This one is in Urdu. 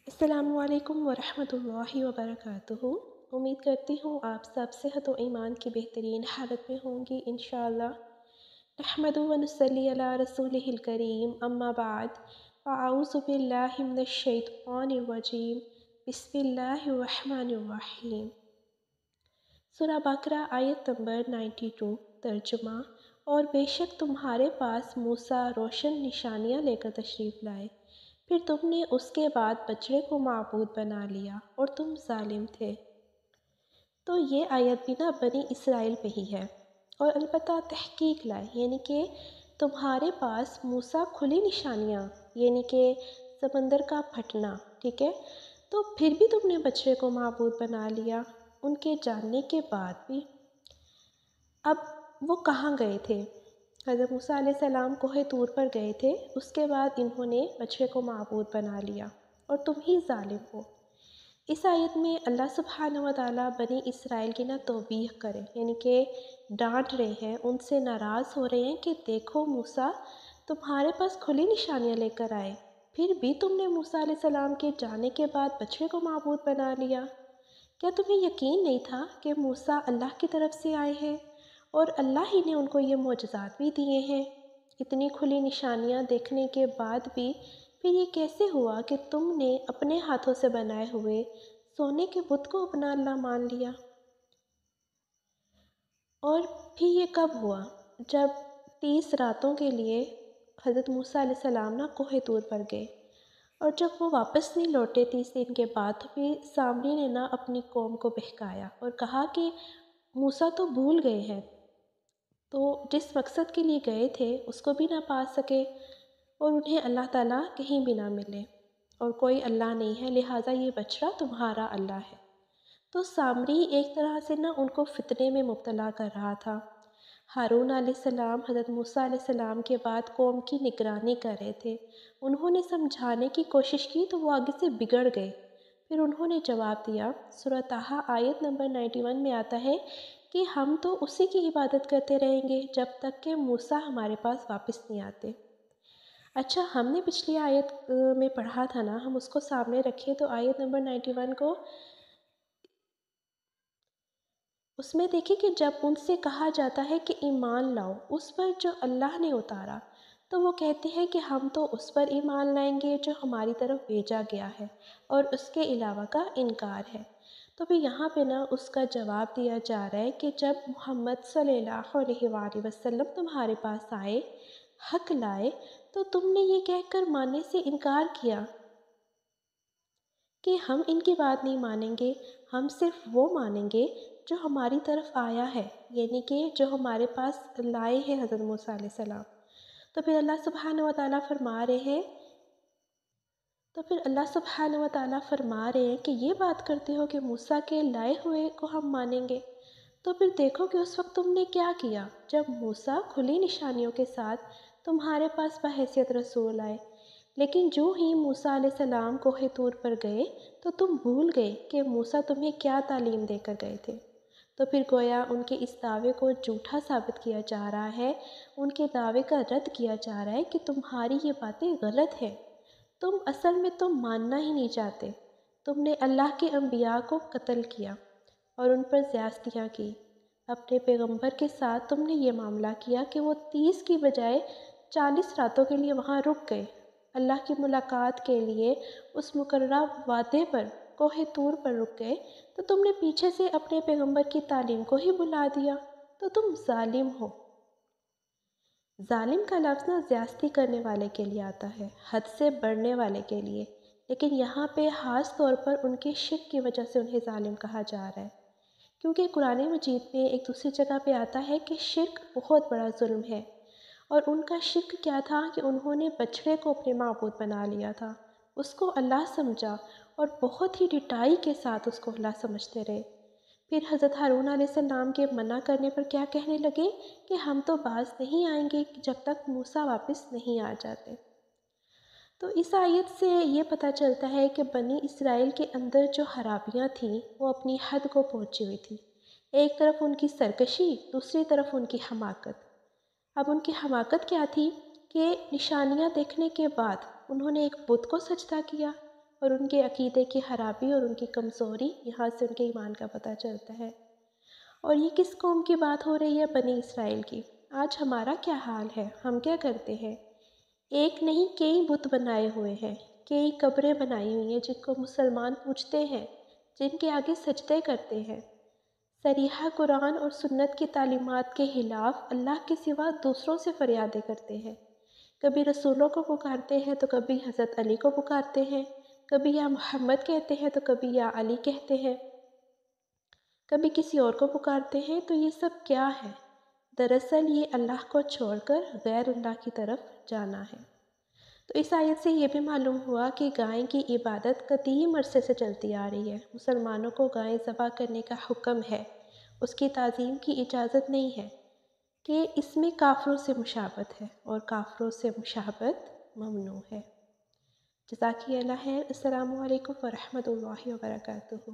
السلام علیکم ورحمۃ اللہ وبرکاتہ۔ امید کرتی ہوں آپ سب صحت و ایمان کی بہترین حالت میں ہوں گی انشاءاللہ۔ نحمد و نصلی علی رسولہ الکریم، اما بعد، فاعوذ باللہ من الشیطان الرجیم، بسم اللہ الرحمن الرحیم۔ سورہ بقرہ آیت نمبر 92، ترجمہ۔ اور بے شک تمہارے پاس موسیٰ روشن نشانیاں لے کر تشریف لائے، پھر تم نے اس کے بعد بچڑے کو معبود بنا لیا اور تم ظالم تھے۔ تو یہ آیت بھی بنی اسرائیل پہ ہی ہے، اور البتہ تحقیق لائے، یعنی کہ تمہارے پاس موسیٰ کھلی نشانیاں، یعنی کہ سمندر کا پھٹنا، ٹھیک ہے، تو پھر بھی تم نے بچڑے کو معبود بنا لیا ان کے جاننے کے بعد بھی۔ اب وہ کہاں گئے تھے؟ حضرت موسیٰ علیہ السلام کوہ طور پر گئے تھے، اس کے بعد انہوں نے بچڑے کو معبود بنا لیا اور تم ہی ظالم ہو۔ اس آیت میں اللہ سبحانہ و تعالیٰ بنی اسرائیل کی توبیخ کرے، یعنی کہ ڈانٹ رہے ہیں، ان سے ناراض ہو رہے ہیں کہ دیکھو موسیٰ، تمہارے پاس کھلی نشانیاں لے کر آئے، پھر بھی تم نے موسیٰ علیہ السلام کے جانے کے بعد بچڑے کو معبود بنا لیا۔ کیا تمہیں یقین نہیں تھا کہ موسیٰ اللہ کی طرف سے آئے ہیں اور اللہ ہی نے ان کو یہ معجزات بھی دیے ہیں؟ اتنی کھلی نشانیاں دیکھنے کے بعد بھی پھر یہ کیسے ہوا کہ تم نے اپنے ہاتھوں سے بنائے ہوئے سونے کے بت کو اپنا اللہ مان لیا؟ اور پھر یہ کب ہوا؟ جب 30 راتوں کے لیے حضرت موسیٰ علیہ السلام کوہ طور پر گئے، اور جب وہ واپس نہیں لوٹے 30 دن کے بعد، تو پھر سامری نے اپنی قوم کو بہکایا اور کہا کہ موسیٰ تو بھول گئے ہیں، تو جس مقصد کے لیے گئے تھے اس کو بھی نہ پا سکے، اور انہیں اللہ تعالیٰ کہیں بھی نہ ملے، اور کوئی اللہ نہیں ہے، لہٰذا یہ بچڑا تمہارا اللہ ہے۔ تو سامری ایک طرح سے ان کو فتنے میں مبتلا کر رہا تھا۔ ہارون علیہ السلام حضرت موسیٰ علیہ السلام کے بعد قوم کی نگرانی کر رہے تھے، انہوں نے سمجھانے کی کوشش کی تو وہ آگے سے بگڑ گئے۔ پھر انہوں نے جواب دیا، سورہ طٰہٰ آیت نمبر 91 میں آتا ہے کہ ہم تو اسی کی عبادت کرتے رہیں گے جب تک کہ موسیٰ ہمارے پاس واپس نہیں آتے۔ اچھا، ہم نے پچھلی آیت میں پڑھا تھا ہم اس کو سامنے رکھیں تو آیت نمبر 91 کو، اس میں دیکھیں کہ جب ان سے کہا جاتا ہے کہ ایمان لاؤ اس پر جو اللہ نے اتارا، تو وہ کہتے ہیں کہ ہم تو اس پر ایمان لائیں گے جو ہماری طرف بھیجا گیا ہے اور اس کے علاوہ کا انکار ہے۔ تو پھر یہاں پہ اس کا جواب دیا جا رہا ہے کہ جب محمد صلی اللہ علیہ وآلہ وسلم تمہارے پاس آئے، حق لائے، تو تم نے یہ کہہ کر ماننے سے انکار کیا کہ ہم ان کی بات نہیں مانیں گے، ہم صرف وہ مانیں گے جو ہماری طرف آیا ہے، یعنی کہ جو ہمارے پاس لائے ہیں حضرت موسیٰ علیہ السلام۔ تو پھر اللہ سبحانہ و تعالیٰ فرما رہے ہیں کہ یہ بات کرتے ہو کہ موسیٰ کے لائے ہوئے کو ہم مانیں گے۔ تو پھر دیکھو کہ اس وقت تم نے کیا کیا جب موسیٰ کھلی نشانیوں کے ساتھ تمہارے پاس بحیثیت رسول آئے، لیکن جو ہی موسیٰ علیہ السلام کوہ طور پر گئے تو تم بھول گئے کہ موسیٰ تمہیں کیا تعلیم دے کر گئے تھے۔ تو پھر گویا ان کے اس دعوے کو جھوٹا ثابت کیا جا رہا ہے، ان کے دعوے کا رد کیا جا رہا ہے کہ تمہاری یہ باتیں غلط ہیں، تم اصل میں ماننا ہی نہیں چاہتے، تم نے اللہ کے انبیاء کو قتل کیا اور ان پر زیادتیاں کی، اپنے پیغمبر کے ساتھ تم نے یہ معاملہ کیا کہ وہ 30 کی بجائے 40 راتوں کے لیے وہاں رک گئے اللہ کی ملاقات کے لیے، اس مقررہ وعدے پر کوہ طور پر رک گئے، تو تم نے پیچھے سے اپنے پیغمبر کی تعلیم کو ہی بلا دیا، تو تم ظالم ہو۔ ظالم کا لفظ زیادتی کرنے والے کے لیے آتا ہے، حد سے بڑھنے والے کے لیے، لیکن یہاں پہ خاص طور پر ان کے شرک کی وجہ سے انہیں ظالم کہا جا رہا ہے، کیونکہ قرآن مجید میں ایک دوسری جگہ پہ آتا ہے کہ شرک بہت بڑا ظلم ہے، اور ان کا شرک کیا تھا کہ انہوں نے بچڑے کو اپنے معبود بنا لیا تھا، اس کو اللہ سمجھا اور بہت ہی ڈٹائی کے ساتھ اس کو اللہ سمجھتے رہے۔ پھر حضرت ہارون علیہ السلام کے منع کرنے پر کیا کہنے لگے کہ ہم تو باز نہیں آئیں گے جب تک موسیٰ واپس نہیں آ جاتے۔ تو اس آیت سے یہ پتہ چلتا ہے کہ بنی اسرائیل کے اندر جو خرابیاں تھیں وہ اپنی حد کو پہنچی ہوئی تھی، ایک طرف ان کی سرکشی، دوسری طرف ان کی حماقت۔ اب ان کی حماقت کیا تھی کہ نشانیاں دیکھنے کے بعد انہوں نے ایک بت کو سجدہ کیا، اور ان کے عقیدے کی خرابی اور ان کی کمزوری، یہاں سے ان کے ایمان کا پتہ چلتا ہے۔ اور یہ کس قوم کی بات ہو رہی ہے؟ بنی اسرائیل کی۔ آج ہمارا کیا حال ہے؟ ہم کیا کرتے ہیں؟ ایک نہیں کئی بت بنائے ہوئے ہیں، کئی قبریں بنائی ہوئی ہیں جن کو مسلمان پوجتے ہیں، جن کے آگے سجدے کرتے ہیں۔ صریحہ قرآن اور سنت کی تعلیمات کے خلاف اللہ کے سوا دوسروں سے فریادیں کرتے ہیں۔ کبھی رسولوں کو پکارتے ہیں تو کبھی حضرت علی کو پکارتے ہیں، کبھی یا محمد کہتے ہیں تو کبھی یا علی کہتے ہیں، کبھی کسی اور کو پکارتے ہیں۔ تو یہ سب کیا ہے؟ دراصل یہ اللہ کو چھوڑ کر غیر اللہ کی طرف جانا ہے۔ تو اس آیت سے یہ بھی معلوم ہوا کہ گائے کی عبادت قدیم عرصے سے چلتی آ رہی ہے۔ مسلمانوں کو گائے ذبح کرنے کا حکم ہے، اس کی تعظیم کی اجازت نہیں ہے، کہ اس میں کافروں سے مشابہت ہے اور کافروں سے مشابہت ممنوع ہے۔ جزاک اللہ خیر۔ السلام علیکم ورحمۃ اللہ وبرکاتہ۔